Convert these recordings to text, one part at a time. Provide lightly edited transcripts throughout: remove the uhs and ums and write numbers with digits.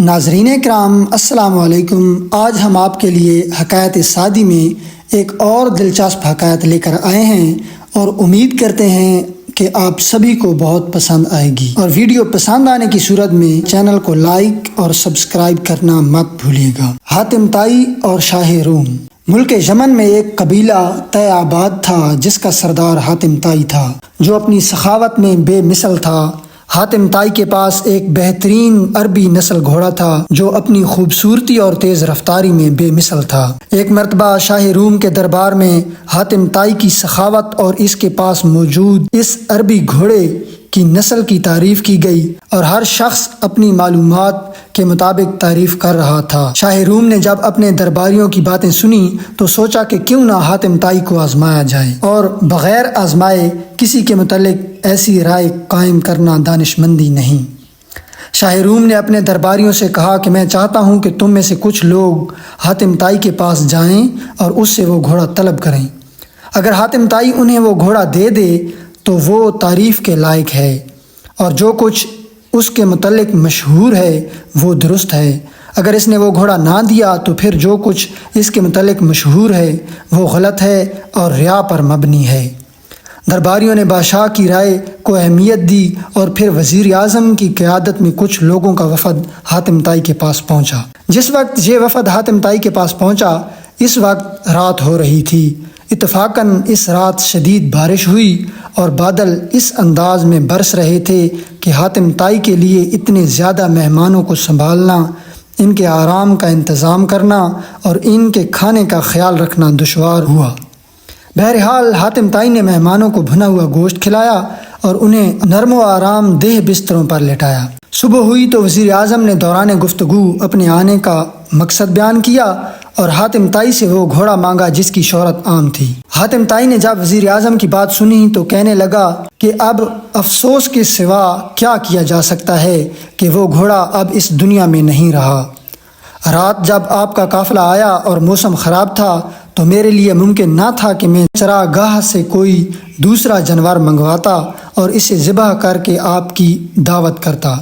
ناظرین کرام السلام علیکم۔ آج ہم آپ کے لیے حکایت سعدی میں ایک اور دلچسپ حکایت لے کر آئے ہیں اور امید کرتے ہیں کہ آپ سبھی کو بہت پسند آئے گی، اور ویڈیو پسند آنے کی صورت میں چینل کو لائک اور سبسکرائب کرنا مت بھولیے گا۔ حاتم طائی اور شاہ روم۔ ملک یمن میں ایک قبیلہ طے آباد تھا جس کا سردار حاتم طائی تھا، جو اپنی سخاوت میں بے مثل تھا۔ حاتم طائی کے پاس ایک بہترین عربی نسل گھوڑا تھا جو اپنی خوبصورتی اور تیز رفتاری میں بے مثل تھا۔ ایک مرتبہ شاہ روم کے دربار میں حاتم طائی کی سخاوت اور اس کے پاس موجود اس عربی گھوڑے کی نسل کی تعریف کی گئی، اور ہر شخص اپنی معلومات کے مطابق تعریف کر رہا تھا۔ شاہ روم نے جب اپنے درباریوں کی باتیں سنی تو سوچا کہ کیوں نہ حاتم طائی کو آزمایا جائے، اور بغیر آزمائے کسی کے متعلق ایسی رائے قائم کرنا دانش مندی نہیں۔ شاہ روم نے اپنے درباریوں سے کہا کہ میں چاہتا ہوں کہ تم میں سے کچھ لوگ حاتم طائی کے پاس جائیں اور اس سے وہ گھوڑا طلب کریں۔ اگر حاتم طائی انہیں وہ گھوڑا دے دے تو وہ تعریف کے لائق ہے، اور جو کچھ اس کے متعلق مشہور ہے وہ درست ہے۔ اگر اس نے وہ گھوڑا نہ دیا تو پھر جو کچھ اس کے متعلق مشہور ہے وہ غلط ہے اور ریا پر مبنی ہے۔ درباریوں نے بادشاہ کی رائے کو اہمیت دی، اور پھر وزیر اعظم کی قیادت میں کچھ لوگوں کا وفد حاتم طائی کے پاس پہنچا۔ جس وقت یہ وفد حاتم طائی کے پاس پہنچا اس وقت رات ہو رہی تھی۔ اتفاقاً اس رات شدید بارش ہوئی اور بادل اس انداز میں برس رہے تھے کہ حاتم طائی کے لیے اتنے زیادہ مہمانوں کو سنبھالنا، ان کے آرام کا انتظام کرنا اور ان کے کھانے کا خیال رکھنا دشوار ہوا۔ بہرحال حاتم طائی نے مہمانوں کو بھنا ہوا گوشت کھلایا اور انہیں نرم و آرام دہ بستروں پر لٹایا۔ صبح ہوئی تو وزیر اعظم نے دوران گفتگو اپنے آنے کا مقصد بیان کیا اور حاتم طائی سے وہ گھوڑا مانگا جس کی شہرت عام تھی۔ حاتم طائی نے جب وزیر اعظم کی بات سنی تو کہنے لگا کہ اب افسوس کے سوا کیا کیا جا سکتا ہے کہ وہ گھوڑا اب اس دنیا میں نہیں رہا۔ رات جب آپ کا قافلہ آیا اور موسم خراب تھا تو میرے لیے ممکن نہ تھا کہ میں چراگاہ سے کوئی دوسرا جانور منگواتا اور اسے ذبح کر کے آپ کی دعوت کرتا۔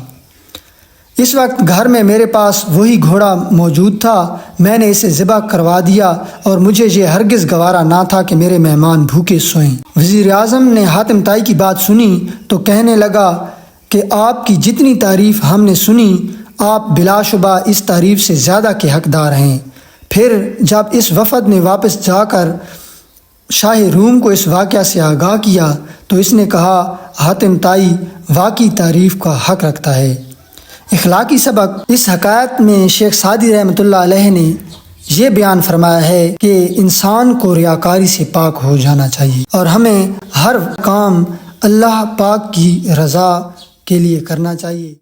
اس وقت گھر میں میرے پاس وہی گھوڑا موجود تھا، میں نے اسے ذبح کروا دیا، اور مجھے یہ ہرگز گوارا نہ تھا کہ میرے مہمان بھوکے سوئیں۔ وزیر اعظم نے حاتم طائی کی بات سنی تو کہنے لگا کہ آپ کی جتنی تعریف ہم نے سنی، آپ بلا شبہ اس تعریف سے زیادہ کے حقدار ہیں۔ پھر جب اس وفد نے واپس جا کر شاہ روم کو اس واقعہ سے آگاہ کیا تو اس نے کہا حاتم طائی واقعی تعریف کا حق رکھتا ہے۔ اخلاقی سبق۔ اس حکایت میں شیخ سعدی رحمۃ اللہ علیہ نے یہ بیان فرمایا ہے کہ انسان کو ریاکاری سے پاک ہو جانا چاہیے، اور ہمیں ہر کام اللہ پاک کی رضا کے لیے کرنا چاہیے۔